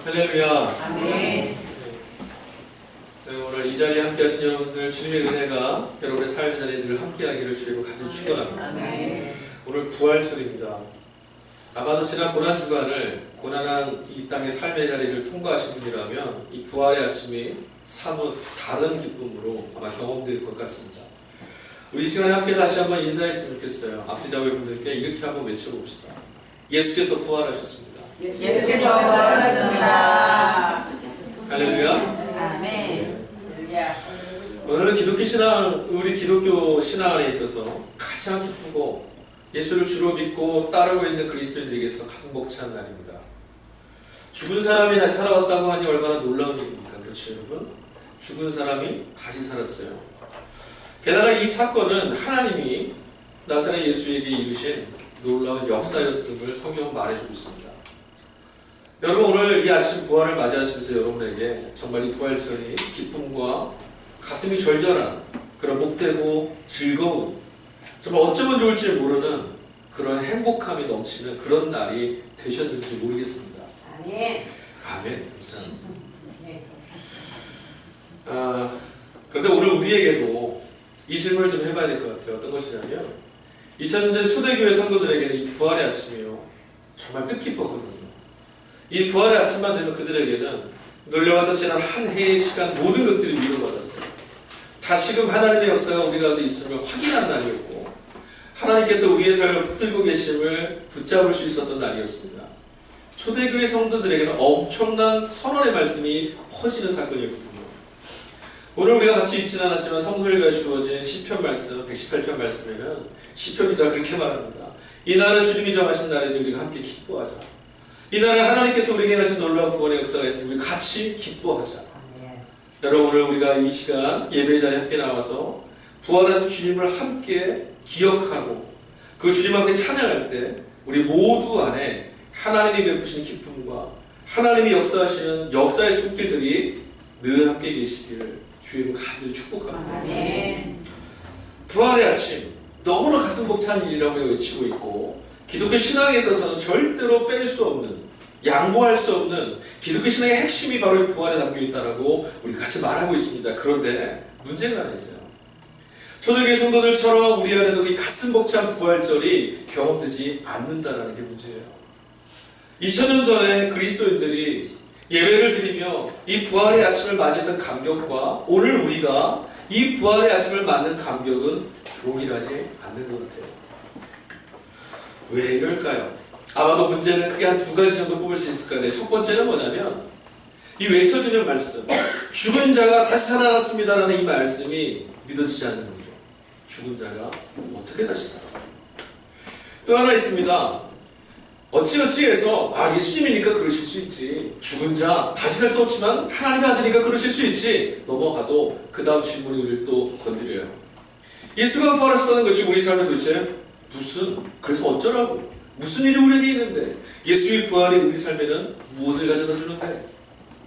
할렐루야. 아멘. 오늘 이 자리에 함께 하신 여러분들, 주님의 은혜가 여러분의 삶의 자리에 늘 함께 하기를 주님을 간절히 축원합니다. 아멘. 오늘 부활절입니다. 아마도 지난 고난주간을 고난한 이 땅의 삶의 자리를 통과하신 분이라면 이 부활의 아침이 사뭇 다른 기쁨으로 아마 경험될 것 같습니다. 우리 이 시간에 함께 다시 한번 인사했으면 좋겠어요. 앞뒤 좌우분들께 이렇게 한번 외쳐봅시다. 예수께서 부활하셨습니다. 예수께서 부활하셨습니다. 할렐루야. 아멘. 오늘은 기독교 신앙, 우리 기독교 신앙 안에 있어서 가장 기쁘고 예수를 주로 믿고 따르고 있는 그리스도인들에게서 가슴 벅찬 날입니다. 죽은 사람이 다시 살아왔다고 하니 얼마나 놀라운 일입니까? 그렇죠, 여러분? 죽은 사람이 다시 살았어요. 게다가 이 사건은 하나님이 나사렛 예수에게 이루신 놀라운 역사였음을 성경은 말해주고 있습니다. 여러분, 오늘 이 아침 부활을 맞이하시면서 여러분에게 정말 이 부활절이 기쁨과 가슴이 절절한 그런 복되고 즐거운, 정말 어쩌면 좋을지 모르는 그런 행복함이 넘치는 그런 날이 되셨는지 모르겠습니다. 아멘. 아멘. 감사합니다. 그런데 오늘 우리에게도 이 질문을 좀 해봐야 될 것 같아요. 어떤 것이냐면 2000년대 초대교회 성도들에게는 이 부활의 아침이요 정말 뜻깊었거든요. 이 부활의 아침만 되면 그들에게는 놀려왔던 지난 한 해의 시간 모든 것들이 위로받았어요. 다시금 하나님의 역사가 우리 가운데 있음을 확인한 날이었고 하나님께서 우리의 삶을 붙들고 계심을 붙잡을 수 있었던 날이었습니다. 초대교회 성도들에게는 엄청난 선언의 말씀이 퍼지는 사건이었거든요. 오늘 우리가 같이 읽지는 않았지만 성서일가에 주어진 시편 말씀 118편 말씀에는 시편 기자가 그렇게 말합니다. 이날은 주님이 정하신 날에는 우리가 함께 기뻐하자. 이날은 하나님께서 우리에게 하신 놀라운 구원의 역사가 있으니 우리 같이 기뻐하자. 여러분, 오늘 우리가 이 시간 예배 자리에 함께 나와서 부활하신 주님을 함께 기억하고 그 주님 앞에 찬양할 때 우리 모두 안에 하나님이 베푸신 기쁨과 하나님이 역사하시는 역사의 손길들이 늘 함께 계시기를 주님을 간절히 축복합니다. 아멘. 부활의 아침, 너무나 가슴 벅찬 일이라고 외치고 있고 기독교 신앙에 있어서는 절대로 뺄 수 없는, 양보할 수 없는 기독교 신앙의 핵심이 바로 이 부활에 담겨 있다라고 우리가 같이 말하고 있습니다. 그런데 문제가 하나 있어요. 초대교회 성도들처럼 우리 안에도 이 가슴 벅찬 부활절이 경험되지 않는다는 게 문제예요. 2000년 전에 그리스도인들이 예배를 드리며 이 부활의 아침을 맞이했던 감격과 오늘 우리가 이 부활의 아침을 맞는 감격은 동일하지 않는 것 같아요. 왜 이럴까요? 아마도 문제는 크게 한 두 가지 정도 뽑을 수 있을 거예요. 첫 번째는 뭐냐면 이 외쳐지는 말씀, 죽은 자가 다시 살아났습니다라는 이 말씀이 믿어지지 않는 거죠. 죽은 자가 어떻게 다시 살아? 또 하나 있습니다. 어찌어찌 해서 예수님이니까 그러실 수 있지, 죽은 자 다시 살 수 없지만 하나님의 아들이니까 그러실 수 있지 넘어가도 그 다음 질문이 우리를 또 건드려요. 예수가 부활하셨다는 것이 우리 삶에 도대체 그래서 어쩌라고, 무슨 일이 우리에게 있는데, 예수의 부활이 우리 삶에는 무엇을 가져다 주는데,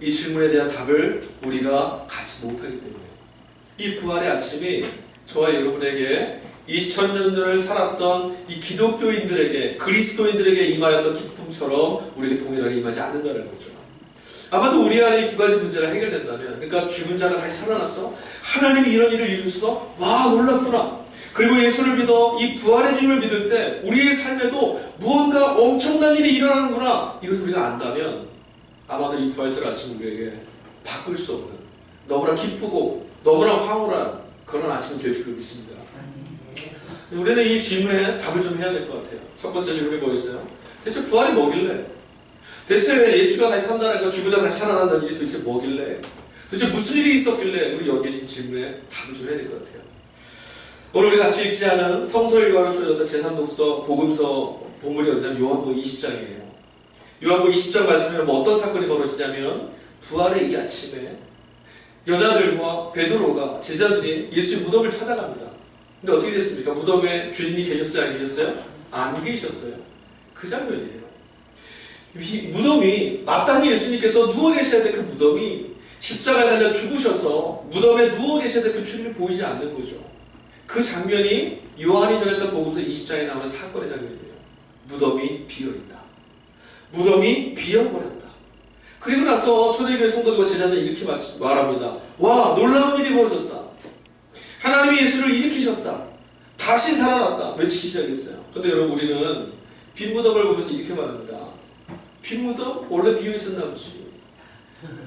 이 질문에 대한 답을 우리가 갖지 못하기 때문에 이 부활의 아침이 저와 여러분에게 2000년 전을 살았던 이 기독교인들에게, 그리스도인들에게 임하였던 기쁨처럼 우리에게 동일하게 임하지 않는다는 거죠. 아마도 우리 안에 이 두 가지 문제가 해결된다면, 그러니까 죽은 자가 다시 살아났어, 하나님이 이런 일을 이루셨어, 와 놀랍구나, 그리고 예수를 믿어 이 부활의 주님을 믿을 때 우리의 삶에도 무언가 엄청난 일이 일어나는구나, 이것을 우리가 안다면 아마도 이 부활절 아침 우리에게 바꿀 수 없는, 너무나 기쁘고 너무나 황홀한 그런 아침이 될 줄 믿습니다. 우리는 이 질문에 답을 좀 해야 될 것 같아요. 첫 번째 질문이 뭐였어요? 대체 부활이 뭐길래? 대체 왜 예수가 다시 산다는 것, 죽은 자 다시 살아난다는 일이 도대체 뭐길래? 도대체 무슨 일이 있었길래? 우리 여기에 지금 질문에 답을 좀 해야 될 것 같아요. 오늘 우리 같이 읽지 않은 성서일과로 주어졌던 제3독서 복음서 본문이 어디냐면 요한복음 20장이에요. 요한복음 20장 말씀에 어떤 사건이 벌어지냐면 부활의 이 아침에 여자들과 베드로가, 제자들이 예수의 무덤을 찾아갑니다. 근데 어떻게 됐습니까? 무덤에 주님이 계셨어요? 안 계셨어요? 안 계셨어요. 그 장면이에요. 무덤이, 마땅히 예수님께서 누워 계셔야 될 그 무덤이 십자가에 달려 죽으셔서 무덤에 누워 계셔야 될 그 주님이 보이지 않는 거죠. 그 장면이 요한이 전했던 복음서 20장에 나오는 사건의 장면이에요. 무덤이 비어있다. 무덤이 비어버렸다. 그리고 나서 초대교회 성도들과 제자들이 이렇게 말합니다. 와, 놀라운 일이 벌어졌다. 하나님이 예수를 일으키셨다. 다시 살아났다. 외치기 시작했어요. 근데 여러분, 우리는 빈 무덤을 보면서 이렇게 말합니다. 빈 무덤? 원래 비어 있었나 보지.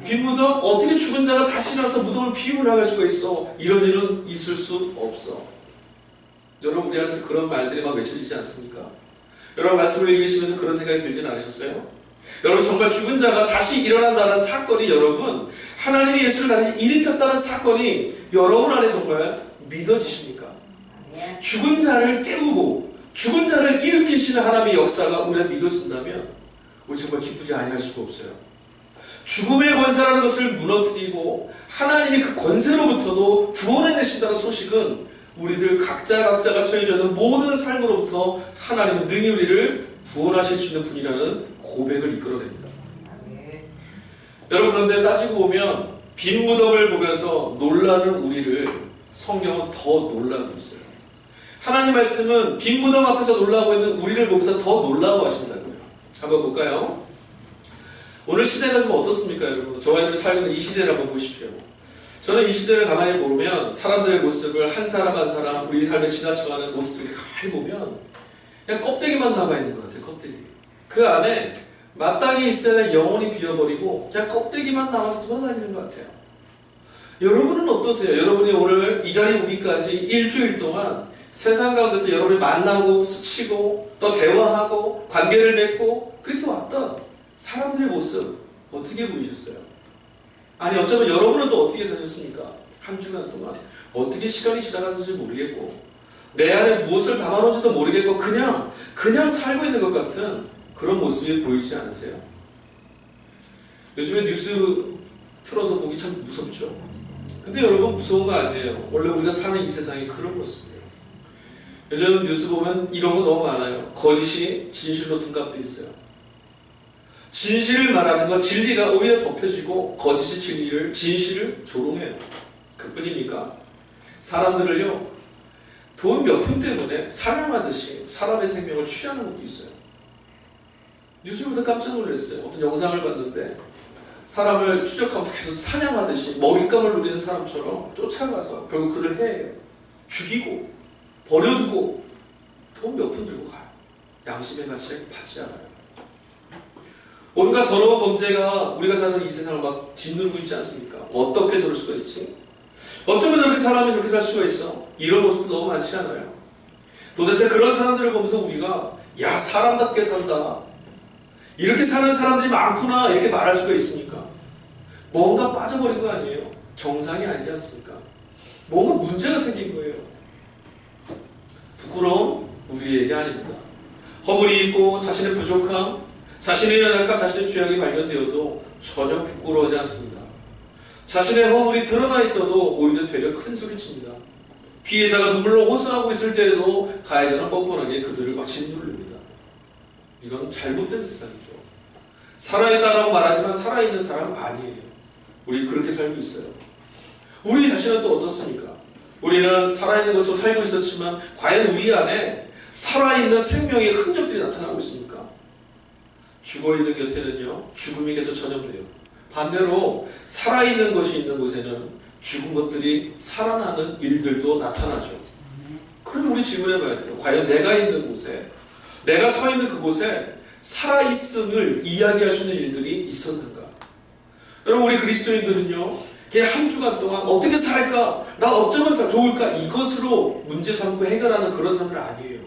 빈 무덤? 어떻게 죽은 자가 다시 일어나서 무덤을 비우고 나갈 수가 있어? 이런 일은 있을 수 없어. 여러분, 우리 안에서 그런 말들이 막 외쳐지지 않습니까? 여러분, 말씀을 읽으시면서 그런 생각이 들지는 않으셨어요? 여러분, 정말 죽은 자가 다시 일어난다는 사건이, 여러분, 하나님이 예수를 다시 일으켰다는 사건이 여러분 안에 정말 믿어지십니까? 죽은 자를 깨우고 죽은 자를 일으키시는 하나님의 역사가 우리가 믿어진다면 우리 정말 기쁘지 아니할 수가 없어요. 죽음의 권세라는 것을 무너뜨리고 하나님이 그 권세로부터도 구원해내신다는 소식은 우리들 각자가 처해져 있는 모든 삶으로부터 하나님은 능히 우리를 구원하실 수 있는 분이라는 고백을 이끌어냅니다. 여러분, 그런데 따지고 보면 빈 무덤을 보면서 놀라는 우리를 성경은 더 놀라고 있어요. 하나님 말씀은 빈 무덤 앞에서 놀라고 있는 우리를 보면서 더 놀라워 하신다고요. 한번 볼까요? 오늘 시대가 좀 어떻습니까, 여러분? 저와 여러분이 살고 있는 이 시대를 한번 보십시오. 저는 이 시대를 가만히 보면 사람들의 모습을 한 사람 한 사람 우리 삶에 지나쳐가는 모습들을 가만히 보면 그냥 껍데기만 남아있는 것 같아요. 껍데기. 그 안에 마땅히 있어야 할 영혼이 비어버리고 그냥 껍데기만 남아서 돌아다니는 것 같아요. 여러분은 어떠세요? 여러분이 오늘 이 자리에 오기까지 일주일 동안 세상 가운데서 여러분을 만나고 스치고 또 대화하고 관계를 맺고 그렇게 왔던 사람들의 모습 어떻게 보이셨어요? 아니, 어쩌면 여러분은 또 어떻게 사셨습니까? 한 주간 동안 어떻게 시간이 지나갔는지 모르겠고 내 안에 무엇을 담아놓은지도 모르겠고 그냥 살고 있는 것 같은 그런 모습이 보이지 않으세요? 요즘에 뉴스 틀어서 보기 참 무섭죠. 근데 여러분, 무서운 거 아니에요. 원래 우리가 사는 이 세상이 그런 모습이에요. 요즘 뉴스 보면 이런 거 너무 많아요. 거짓이 진실로 둔갑돼 있어요. 진실을 말하는 것, 진리가 오히려 덮여지고 거짓이 진실을 조롱해요. 그뿐입니까? 사람들을요, 돈 몇 푼 때문에 사냥하듯이 사람의 생명을 취하는 것도 있어요. 뉴스를 보다 깜짝 놀랐어요. 어떤 영상을 봤는데 사람을 추적하면서 계속 사냥하듯이 먹잇감을 노리는 사람처럼 쫓아가서 결국 그를 해요. 죽이고 버려두고 돈 몇 푼 들고 가요. 양심의 가치를 받지 않아요. 온갖 더러운 범죄가 우리가 사는 이 세상을 막 짓누르고 있지 않습니까? 어떻게 저럴 수가 있지? 어쩌면 저렇게 사람이 저렇게 살 수가 있어? 이런 모습도 너무 많지 않아요? 도대체 그런 사람들을 보면서 우리가 야, 사람답게 산다, 이렇게 사는 사람들이 많구나, 이렇게 말할 수가 있습니까? 뭔가 빠져버린 거 아니에요? 정상이 아니지 않습니까? 뭔가 문제가 생긴 거예요. 부끄러움 우리에게 아닙니다. 허물이 있고 자신의 부족함, 자신의 연약함, 자신의 죄악이 발견되어도 전혀 부끄러워하지 않습니다. 자신의 허물이 드러나 있어도 오히려 되려 큰 소리를 칩니다. 피해자가 눈물로 호소하고 있을 때에도 가해자는 뻔뻔하게 그들을 막 짓누릅니다. 이건 잘못된 세상이죠. 살아있다라고 말하지만 살아있는 사람 아니에요. 우리 그렇게 살고 있어요. 우리 자신은 또 어떻습니까? 우리는 살아있는 것처럼 살고 있었지만 과연 우리 안에 살아있는 생명의 흔적들이 나타나고 있습니까? 죽어있는 곁에는요, 죽음이 계속 전염돼요. 반대로 살아있는 것이 있는 곳에는 죽은 것들이 살아나는 일들도 나타나죠. 그럼 우리 질문해봐야 돼요. 과연 내가 있는 곳에, 내가 서 있는 그곳에 살아있음을 이야기할 수 있는 일들이 있었는가? 여러분, 우리 그리스도인들은요, 그냥 한 주간 동안 어떻게 살까? 나 어쩌면 좋을까? 이것으로 문제 삼고 해결하는 그런 사람들 아니에요.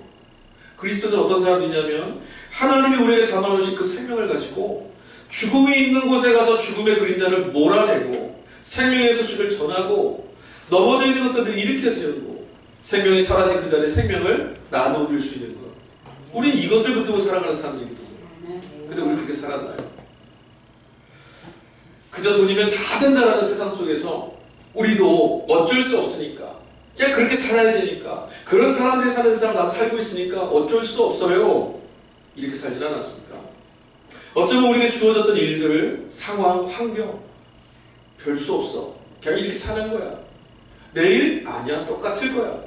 그리스도는 어떤 사람이냐면 하나님이 우리에게 담아놓으신 그 생명을 가지고 죽음이 있는 곳에 가서 죽음의 그림자를 몰아내고 생명의 소식을 전하고 넘어져 있는 것들을 일으켜 세우고 생명이 사라진 그 자리에 생명을 나눠줄 수 있는 것. 우리는 이것을 붙들고 살아가는 사람들이거든요. 근데 우리 그렇게 살았나요? 그저 돈이면 다 된다라는 세상 속에서 우리도 어쩔 수 없으니까 그냥 그렇게 살아야 되니까 그런 사람들이 사는 세상 나도 살고 있으니까 어쩔 수 없어요, 이렇게 살진 않았습니까? 어쩌면 우리에게 주어졌던 일들, 상황, 환경 별 수 없어, 그냥 이렇게 사는 거야. 내일? 아니야, 똑같을 거야.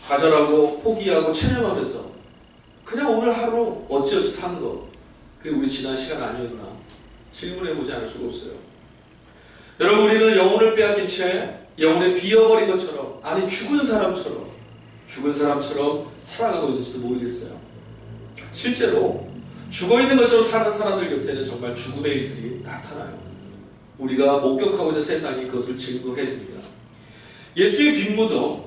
좌절하고 포기하고 체념하면서 그냥 오늘 하루 어찌어찌 산 거, 그게 우리 지난 시간 아니었나? 질문해보지 않을 수가 없어요. 여러분, 우리는 영혼을 빼앗긴 채 영혼에 비어버린 것처럼, 아니 죽은 사람처럼 살아가고 있는지도 모르겠어요. 실제로 죽어있는 것처럼 사는 사람들 곁에는 정말 죽음의 일들이 나타나요. 우리가 목격하고 있는 세상이 그것을 증거해 줍니다. 예수의 빈 무덤,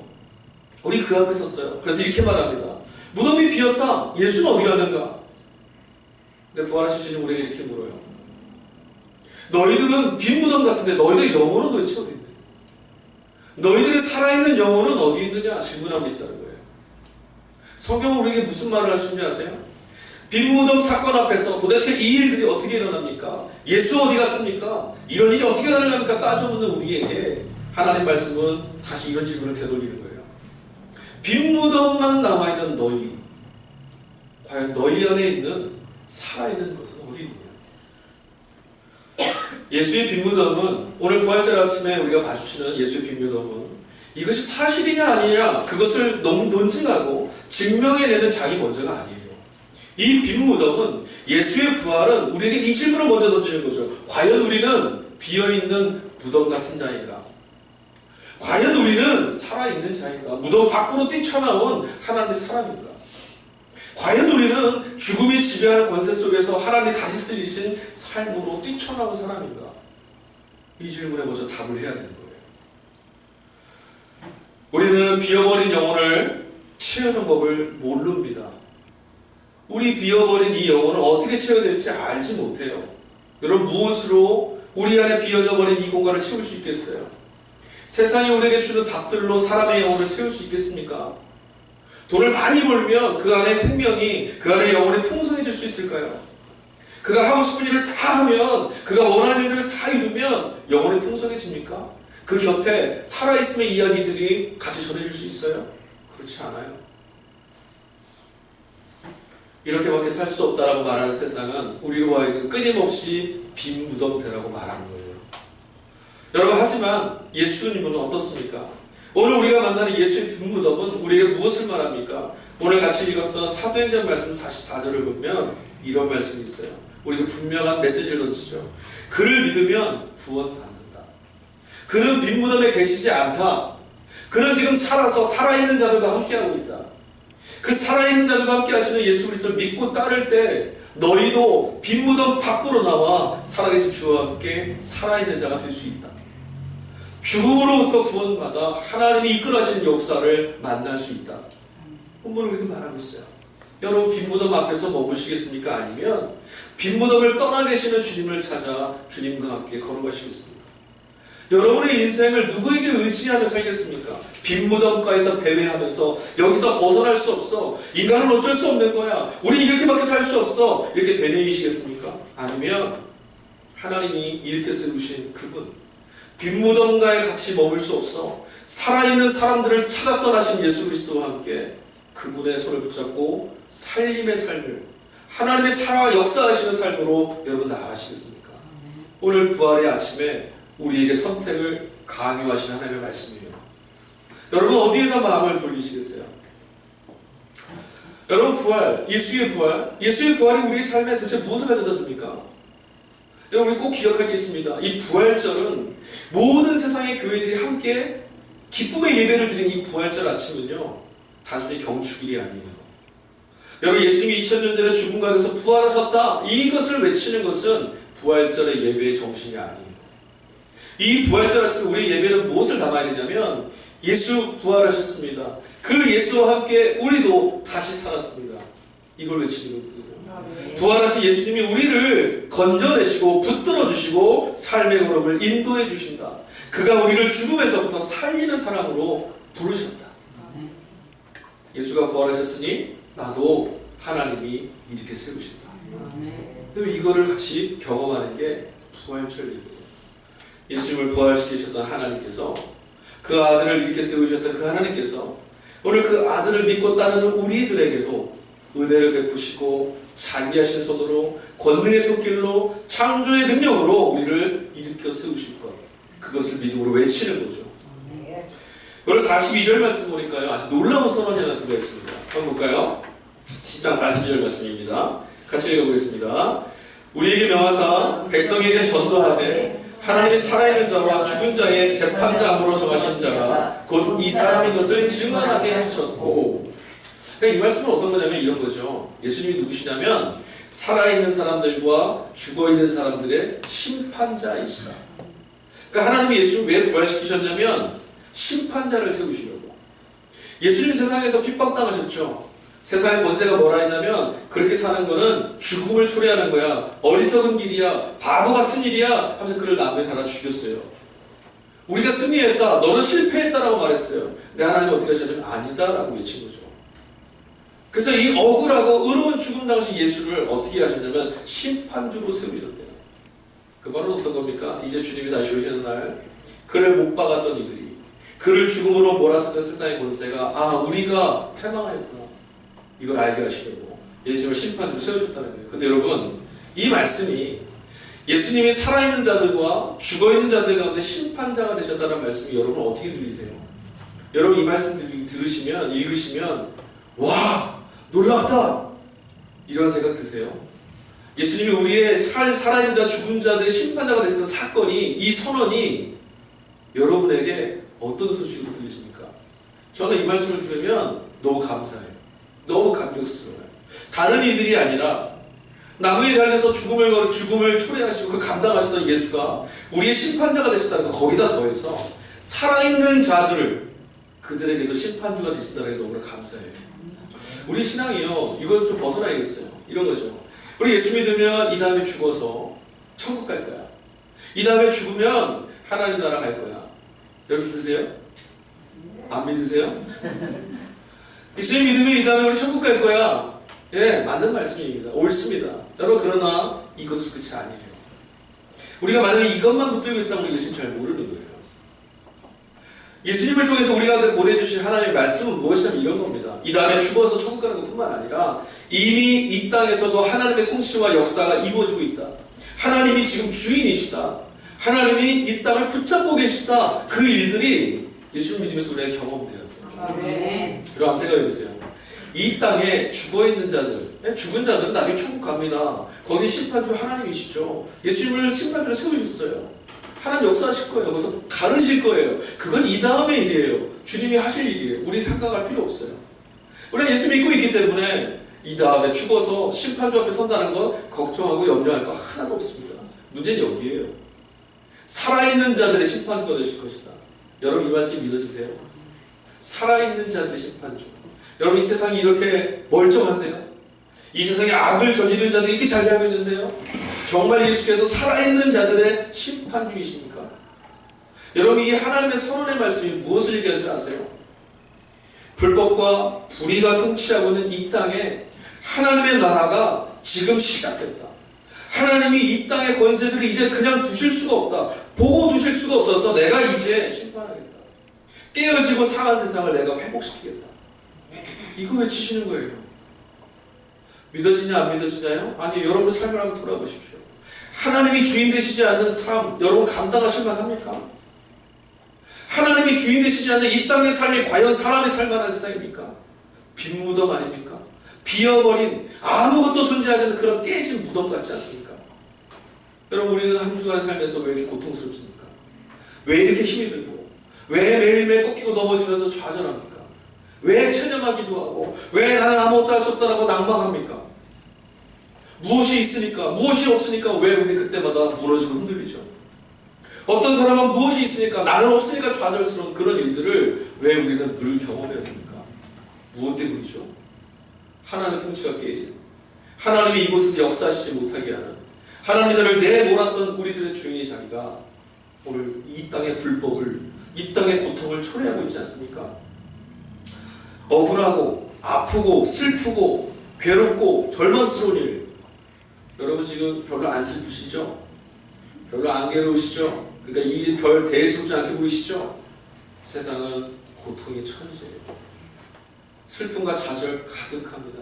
우리 그 앞에 섰어요. 그래서 이렇게 말합니다. 무덤이 비었다. 예수는 어디 갔는가? 근데 부활하신 주님 우리에게 이렇게 물어요. 너희들은 빈 무덤 같은데 너희들 영혼은 도대체 어디 있냐? 너희들의 살아있는 영혼은 어디 있느냐? 질문하고 계시다는 거예요. 성경은 우리에게 무슨 말을 하시는지 아세요? 빈 무덤 사건 앞에서 도대체 이 일들이 어떻게 일어납니까? 예수 어디 갔습니까? 이런 일이 어떻게 가능합니까? 따져 묻는 우리에게 하나님 말씀은 다시 이런 질문을 되돌리는 거예요. 빈 무덤만 남아있는 너희, 과연 너희 안에 있는 살아있는 것은 어디 있느냐? 예수의 빈 무덤은, 오늘 부활절 아침에 우리가 마주치는 예수의 빈 무덤은 이것이 사실이냐 아니냐 그것을 너무 논증하고 증명해내는 자기 먼저가 아니에요. 이 빈 무덤은, 예수의 부활은 우리에게 이 질문을 먼저 던지는 거죠. 과연 우리는 비어있는 무덤 같은 자인가? 과연 우리는 살아있는 자인가? 무덤 밖으로 뛰쳐나온 하나님의 사람인가? 과연 우리는 죽음이 지배하는 권세 속에서 하나님이 다시 살리신 삶으로 뛰쳐나온 사람인가? 이 질문에 먼저 답을 해야 되는 거예요. 우리는 비어버린 영혼을 채우는 법을 모릅니다. 우리 비어버린 이 영혼을 어떻게 채워야 될지 알지 못해요. 여러분, 무엇으로 우리 안에 비어져 버린 이 공간을 채울 수 있겠어요? 세상이 우리에게 주는 답들로 사람의 영혼을 채울 수 있겠습니까? 돈을 많이 벌면 그 안에 생명이, 그 안에 영혼이 풍성해질 수 있을까요? 그가 하고 싶은 일을 다 하면, 그가 원하는 일들을 다 이루면 영혼이 풍성해집니까? 그 곁에 살아있음의 이야기들이 같이 전해질 수 있어요? 그렇지 않아요. 이렇게밖에 살 수 없다라고 말하는 세상은 우리로 하여금 끊임없이 빈 무덤되라고 말하는 거예요. 여러분, 하지만 예수님은 어떻습니까? 오늘 우리가 만나는 예수의 빈 무덤은 우리에게 무엇을 말합니까? 오늘 같이 읽었던 사도행전 말씀 44절을 보면 이런 말씀이 있어요. 우리가 분명한 메시지를 던지죠. 그를 믿으면 구원받는다. 그는 빈 무덤에 계시지 않다. 그는 지금 살아서 살아있는 자들과 함께하고 있다. 그 살아있는 자들과 함께 하시는 예수 그리스도를 믿고 따를 때 너희도 빈 무덤 밖으로 나와 살아계신 주와 함께 살아있는 자가 될 수 있다. 죽음으로부터 구원받아 하나님이 이끌어 하시는 역사를 만날 수 있다. 본문은 그렇게 말하고 있어요. 여러분, 빈 무덤 앞에서 머무시겠습니까? 아니면 빈 무덤을 떠나 계시는 주님을 찾아 주님과 함께 걸어가시겠습니까? 여러분의 인생을 누구에게 의지하며 살겠습니까? 빈 무덤가에서 배회하면서 여기서 벗어날 수 없어. 인간은 어쩔 수 없는 거야. 우리 이렇게밖에 살 수 없어. 이렇게 되뇌이시겠습니까? 아니면 하나님이 이렇게 세우신 그분, 빈 무덤가에 같이 머물 수 없어. 살아있는 사람들을 찾아 떠나신 예수 그리스도와 함께 그분의 손을 붙잡고 살림의 삶을, 하나님의 살아 역사하시는 삶으로 여러분 나아가시겠습니까? 오늘 부활의 아침에 우리에게 선택을 강요하신 하나님의 말씀이에요. 여러분, 어디에다 마음을 돌리시겠어요? 여러분, 부활, 예수의 부활이 우리의 삶에 도대체 무엇을 가져다 줍니까? 여러분, 우리 꼭 기억할 게 있습니다. 이 부활절은 모든 세상의 교회들이 함께 기쁨의 예배를 드린 이 부활절 아침은요, 단순히 경축일이 아니에요. 여러분, 예수님이 2000년 전에 죽음 가운데서 부활하셨다, 이것을 외치는 것은 부활절의 예배의 정신이 아니에요. 이 부활절 아침에 우리 예배는 무엇을 담아야 되냐면, 예수 부활하셨습니다. 그 예수와 함께 우리도 다시 살았습니다. 이걸 외치는 거거든요. 부활하신 예수님이 우리를 건져내시고 붙들어 주시고 삶의 걸음을 인도해 주신다. 그가 우리를 죽음에서부터 살리는 사람으로 부르셨다. 예수가 부활하셨으니 나도 하나님이 이렇게 세우신다. 이거를 같이 경험하는 게 부활절이에요. 예수님을 부활시키셨던 하나님께서, 그 아들을 이렇게 세우셨던 그 하나님께서 오늘 그 아들을 믿고 따르는 우리들에게도 은혜를 베푸시고 자비하신 손으로, 권능의 손길로, 창조의 능력으로 우리를 일으켜 세우실 것, 그것을 믿음으로 외치는 거죠. 오늘 42절 말씀 보니까요, 아주 놀라운 선언이 하나 들어가 있습니다. 한번 볼까요? 10장 42절 말씀입니다. 같이 읽어보겠습니다. 우리에게 명하사 백성에게 전도하되 하나님이 살아있는 자와 죽은 자의 재판장으로 정하신 자가 곧 이 사람인 것을 증언하게 하셨고. 그러니까 이 말씀은 어떤 거냐면 이런 거죠. 예수님이 누구시냐면 살아있는 사람들과 죽어있는 사람들의 심판자이시다. 그러니까 하나님이 예수님을 왜 부활시키셨냐면 심판자를 세우시려고. 예수님 세상에서 핍박당하셨죠. 세상의 권세가 뭐라 했냐면 그렇게 사는 거는 죽음을 초래하는 거야. 어리석은 길이야. 바보 같은 일이야. 하면서 그를 나무에 달아 죽였어요. 우리가 승리했다. 너는 실패했다라고 말했어요. 근데 하나님 어떻게 하셨냐면 아니다라고 외친 거죠. 그래서 이 억울하고 의로운 죽음 당신 예수를 어떻게 하셨냐면 심판주로 세우셨대요. 그 말은 어떤 겁니까? 이제 주님이 다시 오시는 날 그를 못 박았던 이들이 그를 죽음으로 몰았었던 세상의 권세가 우리가 패망하였구나. 이걸 알게 하시려고 예수님을 심판주로 세우셨다는 거예요. 근데 여러분 이 말씀이 예수님이 살아있는 자들과 죽어있는 자들 가운데 심판자가 되셨다는 말씀이 여러분 어떻게 들리세요? 여러분 이 말씀 들으시면 읽으시면 와 놀랍다 이런 생각 드세요? 예수님이 우리의 살아있는 자 죽은 자들의 심판자가 되셨던 사건이 이 선언이 여러분에게 어떤 소식으로 들리십니까? 저는 이 말씀을 들으면 너무 감사해요. 너무 감격스러워요. 다른 이들이 아니라 나무에 달려서 죽음을 초래하시고 그 감당하셨던 예수가 우리의 심판자가 되셨다는 거 거기다 더해서 살아있는 자들을 그들에게도 심판주가 되신다는 게 너무나 감사해요. 우리 신앙이요 이것을 좀 벗어나야겠어요. 이런 거죠. 우리 예수 믿으면 이 다음에 죽어서 천국 갈 거야. 이 다음에 죽으면 하나님 나라 갈 거야. 여러분 믿으세요? 안 믿으세요? 예수님 믿으면 이 다음에 우리 천국 갈 거야. 예, 맞는 말씀입니다. 옳습니다. 여러분 그러나 이것을 끝이 아니에요. 우리가 만약에 이것만 붙들고 있다면 우리 예수님 잘 모르는 거예요. 예수님을 통해서 우리가 보내주신 하나님의 말씀은 무엇이냐면 이런 겁니다. 이 다음에 죽어서 천국 가는 것뿐만 아니라 이미 이 땅에서도 하나님의 통치와 역사가 이루어지고 있다. 하나님이 지금 주인이시다. 하나님이 이 땅을 붙잡고 계시다. 그 일들이 예수님 믿으면서 우리가 경험돼야 돼요. 아멘. 여러분 한번 생각해보세요. 이 땅에 죽어있는 자들, 죽은 자들은 나중에 천국 갑니다. 거기 심판주 하나님이시죠. 예수님을 심판주로 세우셨어요. 하나님 역사하실 거예요. 거기서 가르실 거예요. 그건 이 다음의 일이에요. 주님이 하실 일이에요. 우리 생각할 필요 없어요. 우리는 예수 믿고 있기 때문에 이 다음에 죽어서 심판주 앞에 선다는 거 걱정하고 염려할 거 하나도 없습니다. 문제는 여기에요. 살아있는 자들의 심판주가 되실 것이다. 여러분 이 말씀 믿어지세요? 살아있는 자들의 심판주. 여러분 이 세상이 이렇게 멀쩡한데요? 이 세상에 악을 저지른 자들이 이렇게 잘 살고 있는데요? 정말 예수께서 살아있는 자들의 심판주이십니까? 여러분 이 하나님의 선언의 말씀이 무엇을 얘기하는지 아세요? 불법과 불의가 통치하고 있는 이 땅에 하나님의 나라가 지금 시작됐다. 하나님이 이 땅의 권세들을 이제 그냥 두실 수가 없다. 보고 두실 수가 없어서 내가 이제 심판하겠다. 깨어지고 상한 세상을 내가 회복시키겠다. 이거 외치시는 거예요. 믿어지냐 안 믿어지냐요? 아니 여러분 삶을 한번 돌아보십시오. 하나님이 주인 되시지 않는 삶 여러분 감당하실 만합니까? 하나님이 주인 되시지 않는 이 땅의 삶이 과연 사람의 살만한 세상입니까? 빈 무덤 아닙니까? 비어버린 아무것도 존재하지 않는 그런 깨진 무덤 같지 않습니까? 여러분 우리는 한 주간 살면서 왜 이렇게 고통스럽습니까? 왜 이렇게 힘이 들고 왜 매일매일 꺾이고 넘어지면서 좌절합니까? 왜 체념하기도 하고 왜 나는 아무것도 할 수 없다라고 낭망합니까? 무엇이 있으니까 무엇이 없으니까 왜 우리 그때마다 무너지고 흔들리죠? 어떤 사람은 무엇이 있으니까 나는 없으니까 좌절스러운 그런 일들을 왜 우리는 늘 경험해야 됩니까? 무엇 때문이죠? 하나님의 통치가 깨진 하나님이 이곳에서 역사하시지 못하게 하는 하나님의 자를 내몰았던 우리들의 죄의 자리가 오늘 이 땅의 불법을 이 땅의 고통을 초래하고 있지 않습니까? 억울하고 아프고 슬프고 괴롭고 절망스러운 일 여러분 지금 별로 안 슬프시죠? 별로 안 괴로우시죠? 그러니까 이 별 대수롭지 않게 보이시죠? 세상은 고통의 천지예요. 슬픔과 좌절 가득합니다.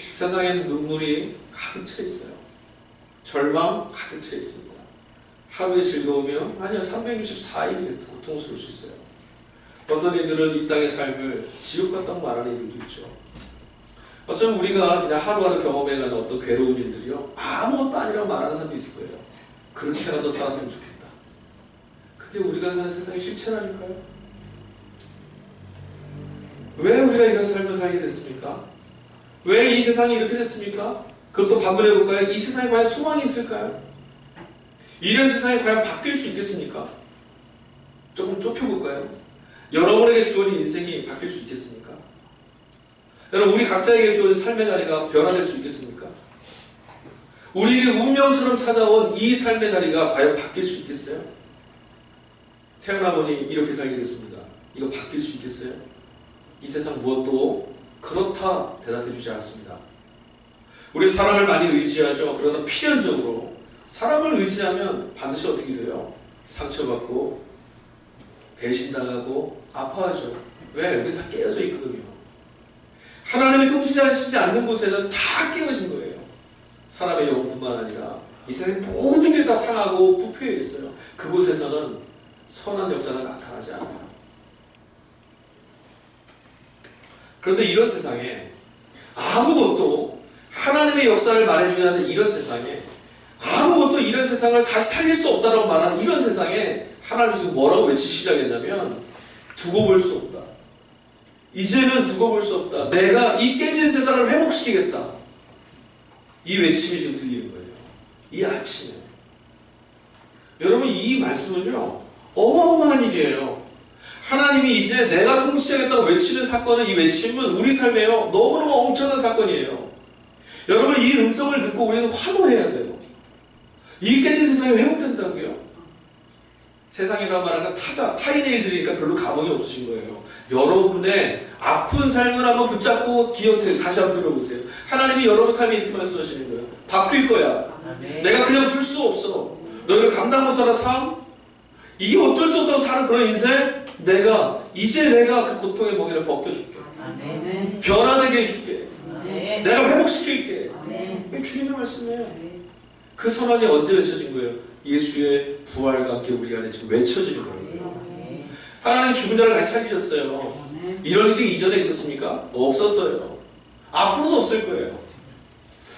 세상에는 눈물이 가득 차 있어요. 절망 가득 차 있습니다. 하루의 즐거우며 아니요 364일이 고통스러울 수 있어요. 어떤 이들은 이 땅의 삶을 지옥 같다고 말하는 이들도 있죠. 어쩌면 우리가 그냥 하루하루 경험해가는 어떤 괴로운 일들이요, 아무것도 아니라고 말하는 사람도 있을 거예요. 그렇게라도 살았으면 좋겠다. 그게 우리가 사는 세상의 실체라니까요. 왜 우리가 이런 삶을 살게 됐습니까? 왜 이 세상이 이렇게 됐습니까? 그럼 또 반문해 볼까요? 이 세상에 과연 소망이 있을까요? 이런 세상이 과연 바뀔 수 있겠습니까? 조금 좁혀볼까요? 여러분에게 주어진 인생이 바뀔 수 있겠습니까? 여러분, 우리 각자에게 주어진 삶의 자리가 변화될 수 있겠습니까? 우리에게 운명처럼 찾아온 이 삶의 자리가 과연 바뀔 수 있겠어요? 태어나보니 이렇게 살게 됐습니다. 이거 바뀔 수 있겠어요? 이 세상 무엇도 그렇다 대답해 주지 않습니다. 우리 사람을 많이 의지하죠. 그러나 필연적으로 사람을 의지하면 반드시 어떻게 돼요? 상처받고 배신당하고 아파하죠. 왜? 우리 다 깨어져 있거든요. 하나님이 통치하시지 않는 곳에는 다 깨어진 거예요. 사람의 영뿐만 아니라 이 세상의 모든 게 다 상하고 부패해 있어요. 그곳에서는 선한 역사가 나타나지 않아요. 그런데 이런 세상에 아무것도 하나님의 역사를 말해주지 않는 이런 세상에 아무것도 이런 세상을 다시 살릴 수 없다라고 말하는 이런 세상에 하나님이 지금 뭐라고 외치기 시작했냐면 두고 볼 수 없다. 이제는 두고 볼 수 없다. 내가 이 깨진 세상을 회복시키겠다. 이 외침이 지금 들리는 거예요. 이 아침에. 여러분, 이 말씀은요, 어마어마한 일이에요. 하나님이 이제 내가 통치하겠다고 외치는 사건은, 이 외침은 우리 삶에요, 너무너무 엄청난 사건이에요. 여러분, 이 음성을 듣고 우리는 환호해야 돼요. 이 깨진 세상이 회복된다고요? 세상이란 말하니까 타인의 일들이니까 별로 감흥이 없으신 거예요. 여러분의 아픈 삶을 한번 붙잡고 다시 한번 들어보세요. 하나님이 여러분 삶에 이렇게 말씀하시는 거예요. 바뀔 거야. 내가 그냥 둘 수 없어. 너희를 감당 못하는 삶, 이게 어쩔 수 없다고 사는 그런 인생, 이제 내가 그 고통의 멍에를 벗겨줄게. 변화되게 해줄게. 내가 회복시킬게. 이게 주님의 말씀이에요. 그 선언이 언제 외쳐진 거예요? 예수의 부활과 함께 우리 안에 지금 외쳐지는 거예요. 하나님 죽은 자를 다시 살리셨어요. 이런 일이 이전에 있었습니까? 없었어요. 앞으로도 없을 거예요.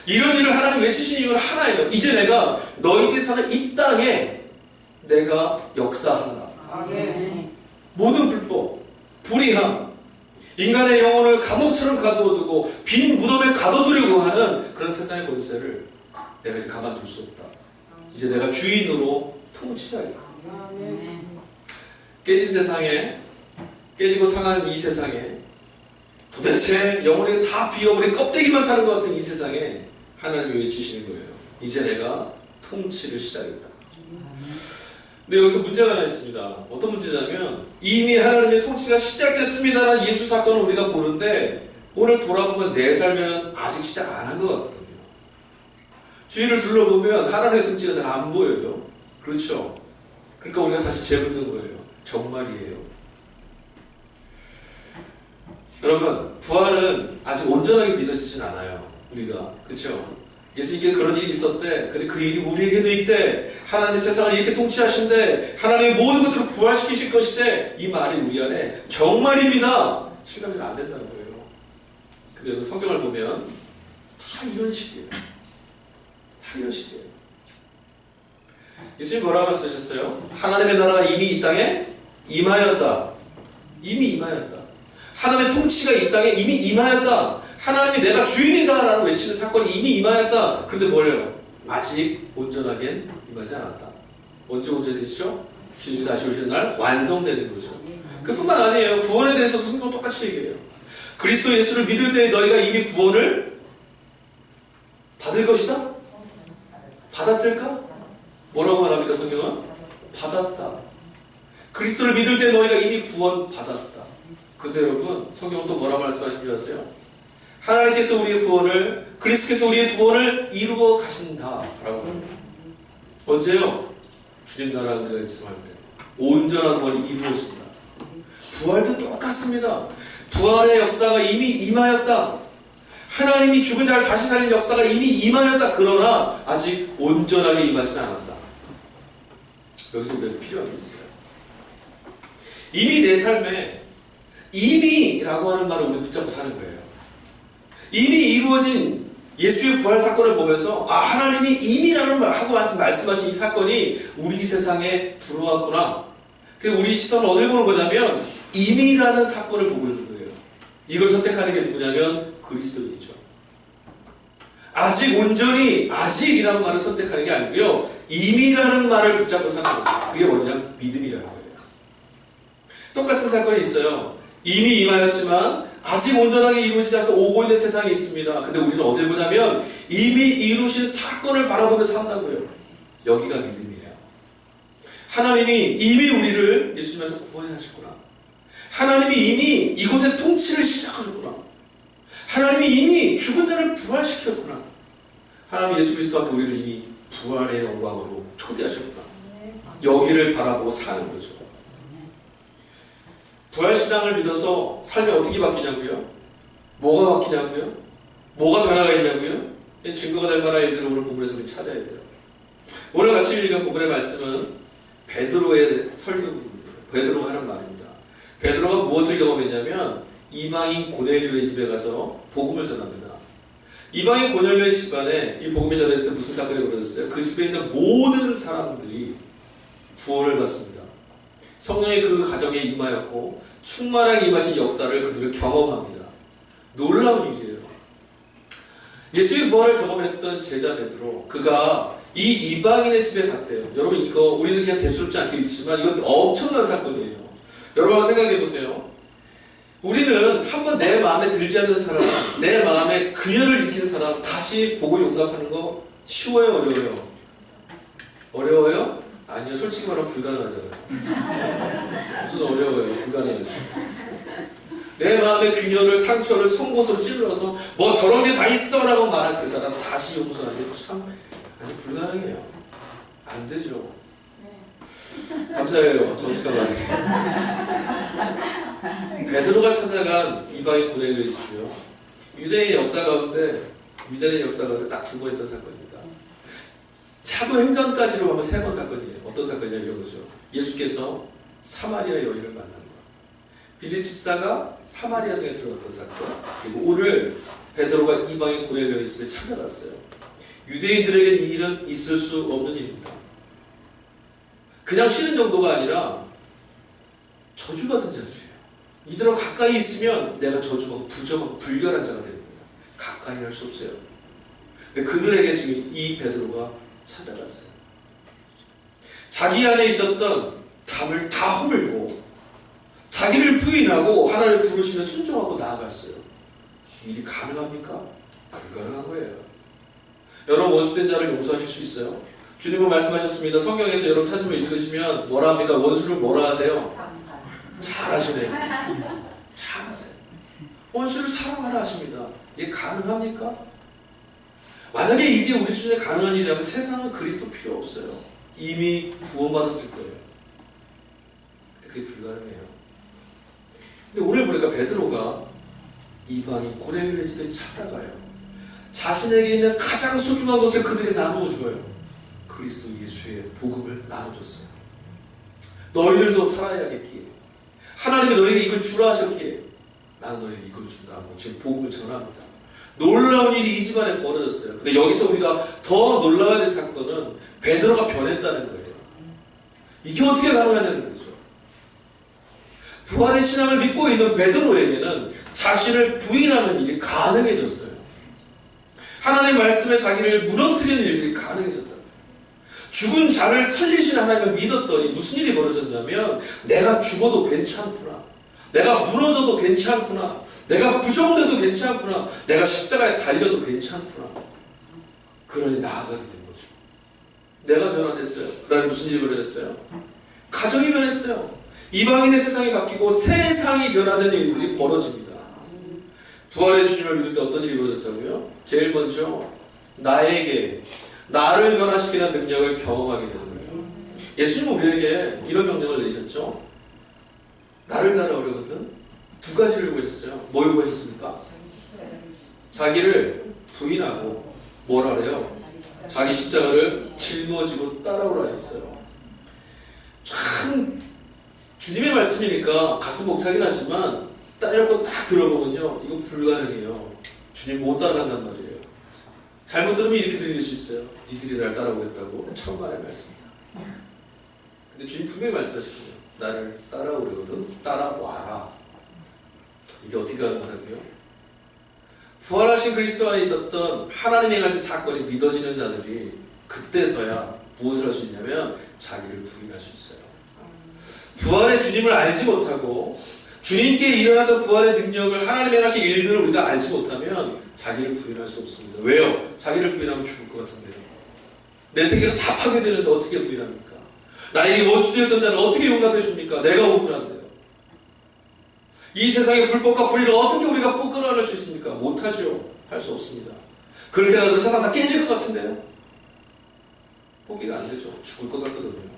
이런 일을 하나님 외치신 이유는 하나예요. 이제 내가 너희들이 사는 이 땅에 내가 역사한다. 모든 불법, 불의함, 인간의 영혼을 감옥처럼 가두어두고 빈 무덤에 가둬두려고 하는 그런 세상의 권세를 내가 이제 가만둘 수 없다. 이제 내가 주인으로 통치하겠다. 깨진 세상에, 깨지고 상한 이 세상에, 도대체 영혼이 다 비어버린 껍데기만 사는 것 같은 이 세상에 하나님이 외치시는 거예요. 이제 내가 통치를 시작했다. 근데 여기서 문제가 하나 있습니다. 어떤 문제냐면, 이미 하나님의 통치가 시작됐습니다라는 예수 사건을 우리가 보는데, 오늘 돌아보면 내 삶에는 아직 시작 안 한 것 같거든요. 주위를 둘러보면 하나님의 통치가 잘 안 보여요. 그렇죠? 그러니까 우리가 다시 재묻는 거예요. 정말이에요? 여러분, 부활은 아직 온전하게 믿어지진 않아요. 우리가. 그렇죠? 예수님께 그런 일이 있었대. 근데 그 일이 우리에게도 있대. 하나님 세상을 이렇게 통치하신대. 하나님의 모든 것들을 부활시키실 것이대. 이 말이 우리 안에 정말입니다. 실감이 잘 안 된다는 거예요. 근데 여러분, 성경을 보면 다 이런 식이에요. 다 이런 식이에요. 예수님 뭐라고 쓰셨어요? 하나님의 나라가 이미 이 땅에 임하였다. 이미 임하였다. 하나님의 통치가 이 땅에 이미 임하였다. 하나님이 내가 주인이다라고 외치는 사건이 이미 임하였다. 그런데 뭐예요? 아직 온전하게 임하지 않았다. 언제 온전해지죠? 주님이 다시 오시는 날 완성되는 거죠. 그뿐만 아니에요. 구원에 대해서 성경 똑같이 얘기해요. 그리스도 예수를 믿을 때 너희가 이미 구원을 받을 것이다? 받았을까? 뭐라고 말합니까, 성경은? 받았다. 그리스도를 믿을 때 너희가 이미 구원 받았다. 근데 여러분, 성경은 또 뭐라고 말씀하신 줄 아세요? 하나님께서 우리의 구원을, 그리스도께서 우리의 구원을 이루어 가신다 라고 합니다. 언제요? 주님 나라 우리가 입성할 때 온전한 구원이 이루어진다. 부활도 똑같습니다. 부활의 역사가 이미 임하였다. 하나님이 죽은 자를 다시 살린 역사가 이미 임하였다. 그러나 아직 온전하게 임하지는 않았다. 여기서 우리가 필요한 게 있어요. 이미 내 삶에 이미라고 하는 말을 우리 붙잡고 사는 거예요. 이미 이루어진 예수의 부활 사건을 보면서 하나님이 이미라는 말 하고 말씀하신 이 사건이 우리 세상에 들어왔구나. 그래서 우리 시선은 어딜 보는 거냐면 이미라는 사건을 보고 있는 거예요. 이걸 선택하는 게 누구냐면 그리스도인이죠. 아직 온전히 아직이라는 말을 선택하는 게 아니고요. 이미라는 말을 붙잡고 사는 거죠. 그게 뭐냐? 믿음이라는 거예요. 똑같은 사건이 있어요. 이미 임하였지만 아직 온전하게 이루어지지 않아서 오고 있는 세상이 있습니다. 근데 우리는 어딜 보냐면 이미 이루신 사건을 바라보며 산다고요. 여기가 믿음이에요. 하나님이 이미 우리를 예수님에서 구원해 하셨구나. 하나님이 이미 이곳의 통치를 시작하셨구나. 하나님이 이미 죽은 자를 부활시켰구나. 하나님 예수 그리스도와 우리를 이미 부활의 영광으로 초대하셨구나. 여기를 바라보고 사는 거죠. 부활신앙을 믿어서 삶이 어떻게 바뀌냐고요? 뭐가 바뀌냐고요? 뭐가 변화가 있냐고요? 증거가 될 만한 일들을 오늘 본문에서 우리 찾아야 돼요. 오늘 같이 읽은 본문의 말씀은 베드로의 설교입니다. 베드로가 하는 말입니다. 베드로가 무엇을 경험했냐면 이방인 고넬료의 집에 가서 복음을 전합니다. 이방인 고넬료의 집안에 이 복음이 전했을 때 무슨 사건이 벌어졌어요? 그 집에 있는 모든 사람들이 구원을 받습니다. 성령이 그 가정에 임하였고 충만하게 임하신 역사를 그들을 경험합니다. 놀라운 일이에요. 예수의 부활을 경험했던 제자 베드로, 그가 이 이방인의 집에 갔대요. 여러분 이거 우리는 그냥 대수롭지 않게 읽지만 이건 엄청난 사건이에요. 여러분 한번 생각해 보세요. 우리는 한번 내 마음에 들지 않는 사람, 내 마음에 그녀를 일으킨 사람 다시 보고 용납하는 거 쉬워요, 어려워요? 어려워요? 아니요, 솔직히 말하면 불가능하잖아요. 무슨 어려워요? 불가능하지. 내 마음의 균열을, 상처를 송곳으로 찔러서 뭐 저런 게 다 있어 라고 말할 그 사람 다시 용서하는 게 참 불가능해요. 안 되죠. 감사해요. 정직한 말이에요. 베드로가 찾아간 이방인 고넬료의 집이요. 유대인의 역사 가운데 딱 두 번 있던 사건입니다. 사도행전까지로 하면 세 번 사건이에요. 어떤 사건이냐 이런 거죠. 예수께서 사마리아 여인을 만난 것, 빌립 집사가 사마리아 성에 들어갔던 사건, 그리고 오늘 베드로가 이방인 고넬료의 집에 찾아갔어요. 유대인들에게는 이 일은 있을 수 없는 일입니다. 그냥 쉬는 정도가 아니라 저주받은 자들이에요. 이들하고 가까이 있으면 내가 저주받고 부정하고 불결한 자가 되는 거예요. 가까이 할 수 없어요. 근데 그들에게 지금 이 베드로가 찾아갔어요. 자기 안에 있었던 담을 다 허물고 자기를 부인하고 하나님을 부르시며 순종하고 나아갔어요. 일이 가능합니까? 불가능한 거예요. 여러분 원수된 자를 용서하실 수 있어요? 주님은 말씀하셨습니다. 성경에서 여러분 찾으면 읽으시면 뭐라 합니까? 원수를 뭐라 하세요? 잘하시네요. 잘하세요. 원수를 사랑하라 하십니다. 이게 가능합니까? 만약에 이게 우리 수준에 가능한 일이라면 세상은 그리스도 필요 없어요. 이미 구원받았을 거예요. 근데 그게 불가능해요. 근데 오늘 보니까 베드로가 이방인 고넬료의 집에 찾아가요. 자신에게 있는 가장 소중한 것을 그들에게 나누어 주어요. 그리스도 예수의 복음을 나눠줬어요. 너희들도 살아야겠기에, 하나님이 너에게 이걸 주라 하셨기에 나는 너에게 이걸 준다고 지금 복음을 전합니다. 놀라운 일이 이 집안에 벌어졌어요. 근데 여기서 우리가 더 놀라워야 될 사건은 베드로가 변했다는 거예요. 이게 어떻게 가능하냐는 거죠. 부활의 신앙을 믿고 있는 베드로에게는 자신을 부인하는 일이 가능해졌어요. 하나님 말씀에 자기를 무너뜨리는 일들이 가능해졌다. 죽은 자를 살리신 하나님을 믿었더니 무슨 일이 벌어졌냐면 내가 죽어도 괜찮구나, 내가 무너져도 괜찮구나, 내가 부정돼도 괜찮구나, 내가 십자가에 달려도 괜찮구나, 그러니 나아가게 된 거죠. 내가 변화됐어요. 그 다음에 무슨 일이 벌어졌어요? 가정이 변했어요. 이방인의 세상이 바뀌고 세상이 변화되는 일들이 벌어집니다. 부활의 주님을 믿을 때 어떤 일이 벌어졌다고요? 제일 먼저 나를 변화시키는 능력을 경험하게 되는 거예요. 예수님은 우리에게 이런 명령을 내리셨죠. 나를 따라오려거든 두 가지를 요구했어요. 뭐 요구하셨습니까? 자기를 부인하고 뭐라 그래요? 자기 십자가를 짊어지고 따라오라 하셨어요. 참 주님의 말씀이니까 가슴 벅차긴 하지만 딱 들어보면요, 이거 불가능해요. 주님 못 따라간단 말이에요. 잘못 들으면 이렇게 들릴 수 있어요. 니들이 날 따라오겠다고. 천만의 말씀이다. 근데 주님 분명히 말씀하시거든요. 나를 따라오려거든 따라와라. 이게 어떻게 가능하냐고요? 부활하신 그리스도 안에 있었던 하나님의 행하신 사건이 믿어지는 자들이 그때서야 무엇을 할 수 있냐면 자기를 부인할 수 있어요. 부활의 주님을 알지 못하고 주님께 일어나던 부활의 능력을 하나님의 행하신 일들을 우리가 알지 못하면 자기를 부인할 수 없습니다. 왜요? 자기를 부인하면 죽을 것 같은데요. 내 세계가 다 파괴되는데 어떻게 부인합니까? 나에게 원수되었던 자를 어떻게 용납해 줍니까? 내가 억울한데요. 이 세상의 불법과 불의를 어떻게 우리가 끌어낼 수 있습니까? 못하죠. 할 수 없습니다. 그렇게 하면 세상 다 깨질 것 같은데요. 포기가 안 되죠. 죽을 것 같거든요.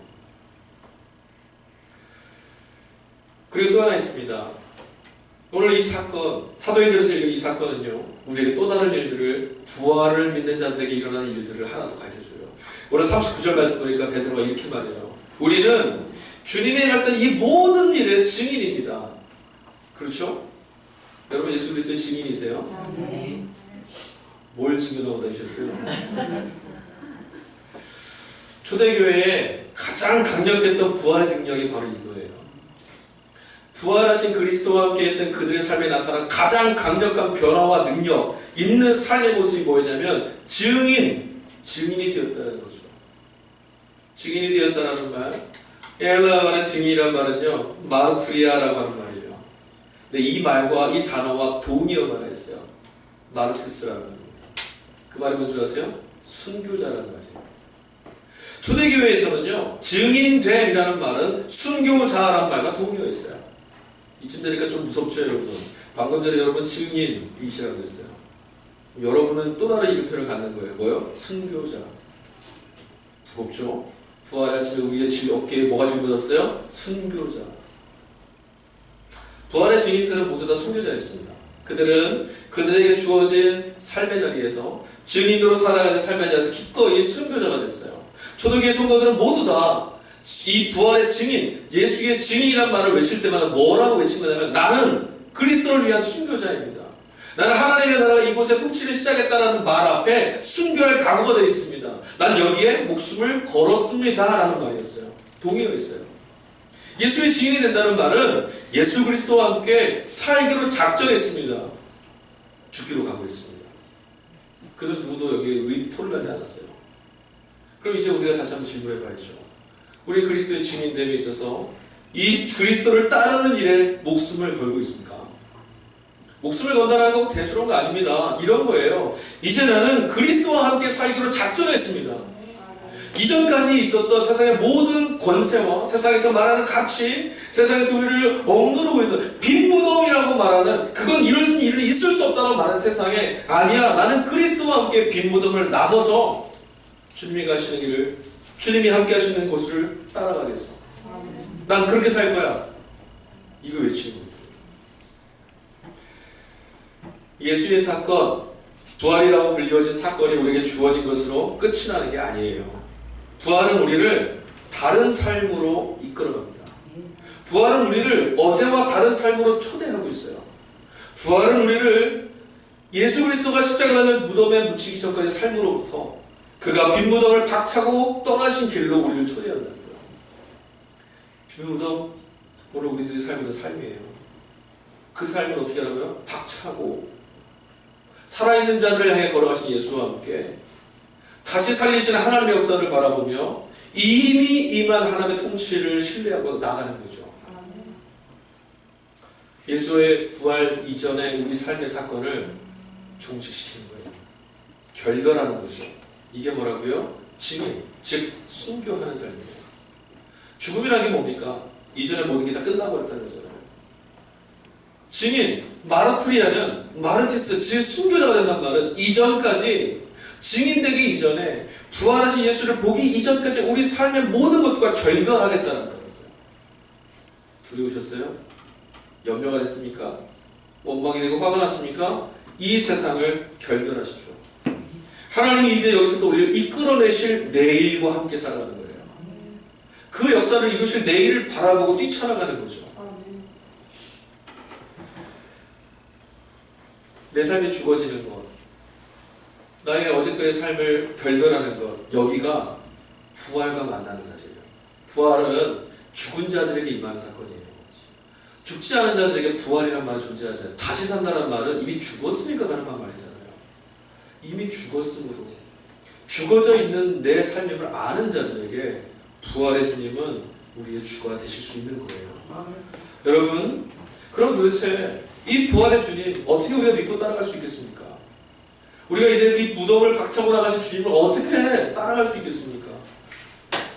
그리고 또 하나 있습니다. 오늘 이 사건, 사도행전에서 읽은 이 사건은요, 우리에게 또 다른 일들을, 부활을 믿는 자들에게 일어나는 일들을 하나 더 가르쳐줘요. 오늘 39절 말씀 보니까 베드로가 이렇게 말해요. 우리는 주님이 행하셨던 이 모든 일의 증인입니다. 그렇죠? 여러분 예수 그리스도의 증인이세요? 네. 뭘 증인하고 다니셨어요? 초대교회에 가장 강력했던 부활의 능력이 바로 이거예요. 부활하신 그리스도와 함께 했던 그들의 삶에 나타난 가장 강력한 변화와 능력 있는 삶의 모습이 뭐였냐면 증인이 되었다는 거죠. 증인이 되었다는 말, 헬라어가 하는 증인이란 말은요, 마르투리아라고 하는 말이에요. 근데 이 말과 이 단어와 동의어가 하나 있어요. 마르티스라는 말입니다. 그 말이 뭔지 아세요? 순교자라는 말이에요. 초대교회에서는요, 증인됨이라는 말은 순교자라는 말과 동의어 있어요. 이쯤 되니까 좀 무섭죠, 여러분? 방금 전에 여러분 증인이시라고 했어요. 여러분은 또 다른 이름표를 갖는 거예요. 뭐요? 순교자. 무겁죠? 부활의 아침에 우리의 어깨에 뭐가 짊어졌어요? 순교자. 부활의 증인들은 모두 다 순교자였습니다. 그들은 그들에게 주어진 삶의 자리에서 증인으로 살아가는 삶의 자리에서 기꺼이 순교자가 됐어요. 초대교회 성도들은 모두 다 이 부활의 증인, 예수의 증인이란 말을 외칠 때마다 뭐라고 외친 거냐면 나는 그리스도를 위한 순교자입니다. 나는 하나님의 나라가 이곳에 통치를 시작했다는 말 앞에 순교할 각오가 되어 있습니다. 난 여기에 목숨을 걸었습니다 라는 말이었어요. 동의어였어요. 예수의 증인이 된다는 말은 예수 그리스도와 함께 살기로 작정했습니다. 죽기로 각오했습니다. 그들 누구도 여기에 토를 하지 않았어요. 그럼 이제 우리가 다시 한번 질문해 봐야죠. 우리 그리스도의 증인됨에 있어서 이 그리스도를 따르는 일에 목숨을 걸고 있습니까? 목숨을 건다는 거 대수로운 거 아닙니다. 이런 거예요. 이제 나는 그리스도와 함께 살기로 작정했습니다. 이전까지 있었던 세상의 모든 권세와 세상에서 말하는 가치, 세상에서 우리를 억누르고 있는 빈무덤이라고 말하는 그건 이룰 수 일은 있을 수 없다고 말하는 세상에 아니야. 나는 그리스도와 함께 빈무덤을 나서서 주님이 가시는 길을 주님이 함께 하시는 곳을 따라가겠어. 난 그렇게 살 거야. 이거 외치는 거예요. 예수의 사건, 부활이라고 불리워진 사건이 우리에게 주어진 것으로 끝이 나는 게 아니에요. 부활은 우리를 다른 삶으로 이끌어갑니다. 부활은 우리를 어제와 다른 삶으로 초대하고 있어요. 부활은 우리를 예수 그리스도가 십자가 달려 무덤에 묻히기 전까지 삶으로부터 그가 빈 무덤을 박차고 떠나신 길로 우리를 초대한다고요. 빈 무덤, 오늘 우리들이 살고 있는 삶이에요. 그 삶을 어떻게 하라고요? 박차고 살아있는 자들을 향해 걸어가신 예수와 함께 다시 살리시는 하나님의 역사를 바라보며 이미 임한 하나님의 통치를 신뢰하고 나가는 거죠. 예수의 부활 이전에 우리 삶의 사건을 종식시키는 거예요. 결별하는 거죠. 이게 뭐라고요? 증인, 즉 순교하는 삶이에요. 죽음이라는 게 뭡니까? 이전에 모든 게 다 끝나버렸다는 거잖아요. 증인, 마르투리아는 마르티스, 즉 순교자가 된다는 말은 이전까지 증인되기 이전에 부활하신 예수를 보기 이전까지 우리 삶의 모든 것과 결별하겠다는 거예요. 두려우셨어요? 염려가 됐습니까? 원망이 되고 화가 났습니까? 이 세상을 결별하십시오. 하나님이 이제 여기서부터 우리를 이끌어내실 내일과 함께 살아가는 거예요. 그 역사를 이루실 내일을 바라보고 뛰쳐나가는 거죠. 내 삶이 죽어지는 것, 나의 어제까지의 삶을 결별하는 것, 여기가 부활과 만나는 자리예요. 부활은 죽은 자들에게 임하는 사건이에요. 죽지 않은 자들에게 부활이라는 말은 존재하지 않아요. 다시 산다는 말은 이미 죽었으니까 가는 말이잖아요. 이미 죽었으므로 죽어져 있는 내 삶임을 아는 자들에게 부활의 주님은 우리의 주가 되실 수 있는 거예요. 여러분, 그럼 도대체 이 부활의 주님 어떻게 우리가 믿고 따라갈 수 있겠습니까? 우리가 이제 이 무덤을 박차고 나가신 주님을 어떻게 따라갈 수 있겠습니까?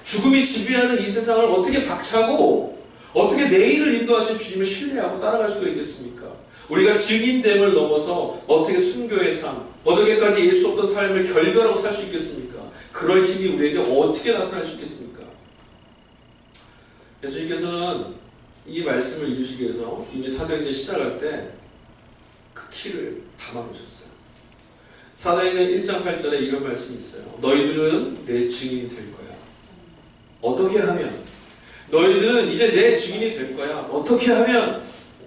죽음이 지배하는 이 세상을 어떻게 박차고 어떻게 내일을 인도하신 주님을 신뢰하고 따라갈 수가 있겠습니까? 우리가 증인됨을 넘어서 어떻게 순교의 삶, 어저께까지 이룰 수 없던 삶을 결별하고 살 수 있겠습니까? 그럴 힘이 우리에게 어떻게 나타날 수 있겠습니까? 예수님께서는 이 말씀을 이루시기 위해서 이미 사도행전 시작할 때 그 키를 담아놓으셨어요. 사도행전 1장 8절에 이런 말씀이 있어요. 너희들은 내 증인이 될 거야. 어떻게 하면? 너희들은 이제 내 증인이 될 거야. 어떻게 하면?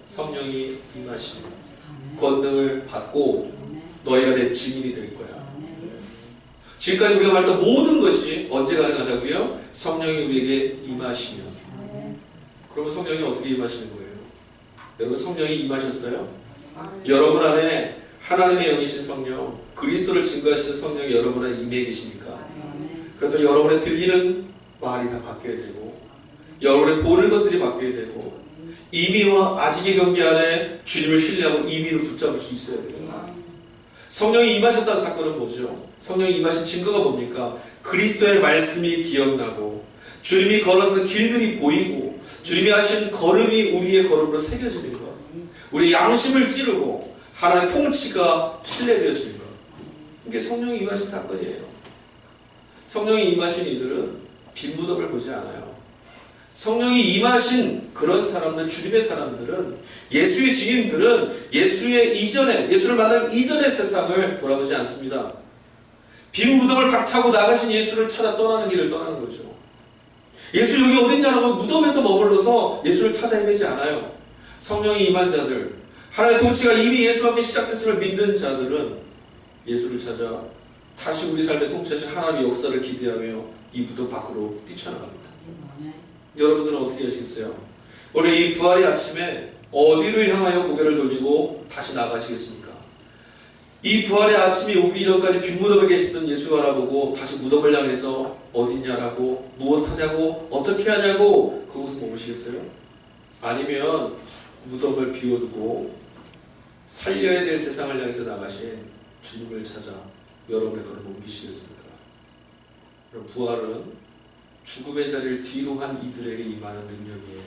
성령이 임하시며 권능을 받고 너희가 내 증인이 될 거야. 지금까지 우리가 말했던 모든 것이 언제 가능하다고요? 성령이 우리에게 임하시면. 그러면 성령이 어떻게 임하시는 거예요? 여러분, 성령이 임하셨어요? 여러분 안에 하나님의 영이신 성령, 그리스도를 증거하시는 성령이 여러분 안에 임해 계십니까? 그래도 여러분의 들리는 말이 다 바뀌어야 되고, 여러분의 보는 것들이 바뀌어야 되고, 임의와 아직의 경계 안에 주님을 신뢰하고 임의로 붙잡을 수 있어야 돼요. 성령이 임하셨다는 사건은 뭐죠? 성령이 임하신 증거가 뭡니까? 그리스도의 말씀이 기억나고, 주님이 걸어서는 길들이 보이고, 주님이 하신 걸음이 우리의 걸음으로 새겨지는 것, 우리의 양심을 찌르고 하나님의 통치가 신뢰되어지는 것, 이게 성령이 임하신 사건이에요. 성령이 임하신 이들은 빈 무덤을 보지 않아요. 성령이 임하신 그런 사람들, 주님의 사람들은, 예수의 증인들은 예수를 만나기 이전의 세상을 돌아보지 않습니다. 빈 무덤을 박차고 나가신 예수를 찾아 떠나는 길을 떠나는 거죠. 예수 여기 어딨냐라고 무덤에서 머물러서 예수를 찾아 헤매지 않아요. 성령이 임한 자들, 하나님의 통치가 이미 예수와 함께 시작됐음을 믿는 자들은 예수를 찾아 다시 우리 삶에 통치하신 하나님의 역사를 기대하며 이 무덤 밖으로 뛰쳐나갑니다. 여러분들은 어떻게 하시겠어요? 오늘 이 부활의 아침에 어디를 향하여 고개를 돌리고 다시 나가시겠습니까? 이 부활의 아침이 오기 전까지 빈 무덤에 계시던 예수를 알아보고 다시 무덤을 향해서 어딨냐라고, 무엇하냐고, 어떻게 하냐고 그곳에 머무시겠어요? 아니면 무덤을 비워두고 살려야 될 세상을 향해서 나가신 주님을 찾아 여러분의 걸음을 옮기시겠습니까? 그럼 부활은 죽음의 자리를 뒤로 한 이들에게 임하는 능력이에요.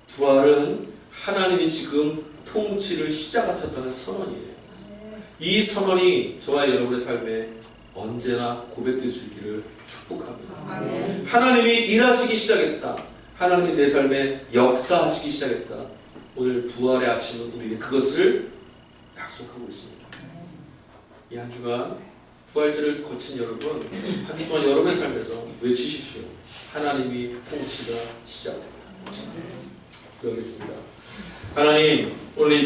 부활은 하나님이 지금 통치를 시작하셨다는 선언이에요. 이 선언이 저와 여러분의 삶에 언제나 고백될 수 있기를 축복합니다. 아멘. 하나님이 일하시기 시작했다. 하나님이 내 삶에 역사하시기 시작했다. 오늘 부활의 아침은 우리에게 그것을 약속하고 있습니다. 이 한 주간 부활절을 거친 여러분, 한 주 동안 여러분의 삶에서 외치십시오. 하나님이 통치가 시작됩니다. 기도하겠습니다. 하나님, 오늘